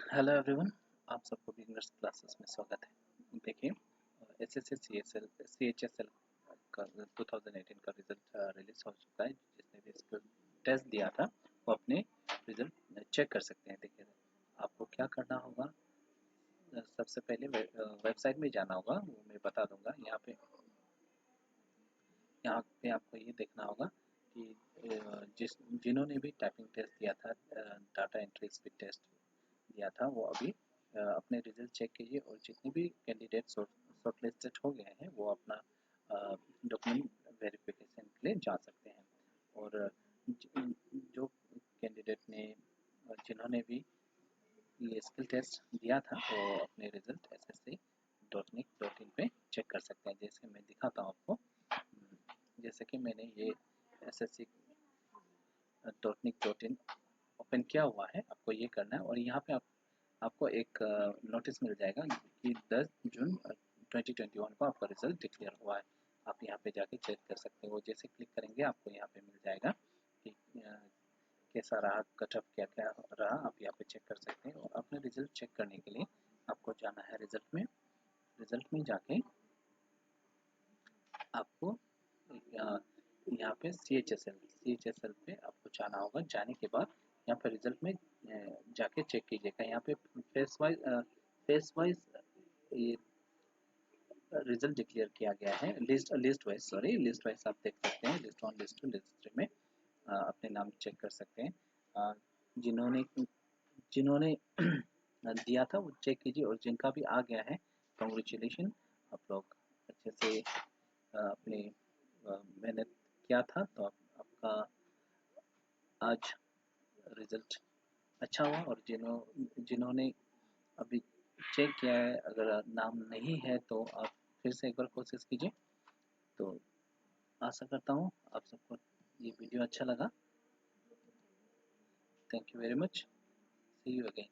Hello everyone, आप सबको beginners classes में स्वागत है। देखिए, एसएससी सीएचएसएल का 2018 का रिजल्ट रिलीज हो चुका है। जिसने भी इसका टेस्ट दिया था वो अपने रिजल्ट चेक कर सकते हैं। देखिए, आपको क्या करना होगा, सबसे पहले वेबसाइट में जाना होगा, वो मैं बता दूंगा। यहाँ पे आपको ये देखना होगा कि जिन्होंने भी टाइपिंग टेस्ट दिया था, डाटा एंट्री स्पीड टेस्ट दिया था, वो अभी अपने रिजल्ट चेक कीजिए। और जितने भी कैंडिडेट शॉर्टलिस्टेड हो गए हैं वो अपना डॉक्यूमेंट वेरिफिकेशन के लिए जा सकते हैं। और जो कैंडिडेट ने जिन्होंने भी ये स्किल टेस्ट दिया था वो अपने रिजल्ट ssc.nic.in पे चेक कर सकते हैं। जैसे मैं दिखाता हूँ आपको, जैसे कि मैंने ये ssc.nic.in ओपन किया हुआ है। आपको ये करना है और यहाँ पे आपको एक नोटिस मिल जाएगा कि 10 जून 2021 को आपका रिजल्ट डिक्लेयर हुआ है। आप यहाँ पे जाके चेक कर सकते हैं। वो जैसे क्लिक करेंगे आपको यहाँ पे मिल जाएगा कि कैसा रहा, कट ऑफ क्या क्या रहा, आप यहाँ पे चेक कर सकते हैं। और अपने रिजल्ट चेक करने के लिए आपको जाना है रिजल्ट में जाके आपको यहाँ पे सी एच एस एल पे आपको जाना होगा। जाने के बाद यहाँ पे रिजल्ट में जाके चेक कीजिएगा। यहाँ पे फेस वाइज ये रिजल्ट डिक्लेयर किया गया है। लिस्ट वाइज आप देख सकते हैं। लिस्ट 1, लिस्ट 2, लिस्ट 3 में अपने नाम चेक कर सकते हैं। जिन्होंने जिन्होंने दिया था वो चेक कीजिए, और जिनका भी आ गया है कॉन्ग्रेचुलेशन। आप लोग अच्छे से अपने मेहनत किया था, तो आपका आज रिजल्ट अच्छा हुआ। और जिन्होंने अभी चेक किया है, अगर नाम नहीं है तो आप फिर से एक बार कोशिश कीजिए। तो आशा करता हूँ आप सबको ये वीडियो अच्छा लगा। Thank you very much. See you again.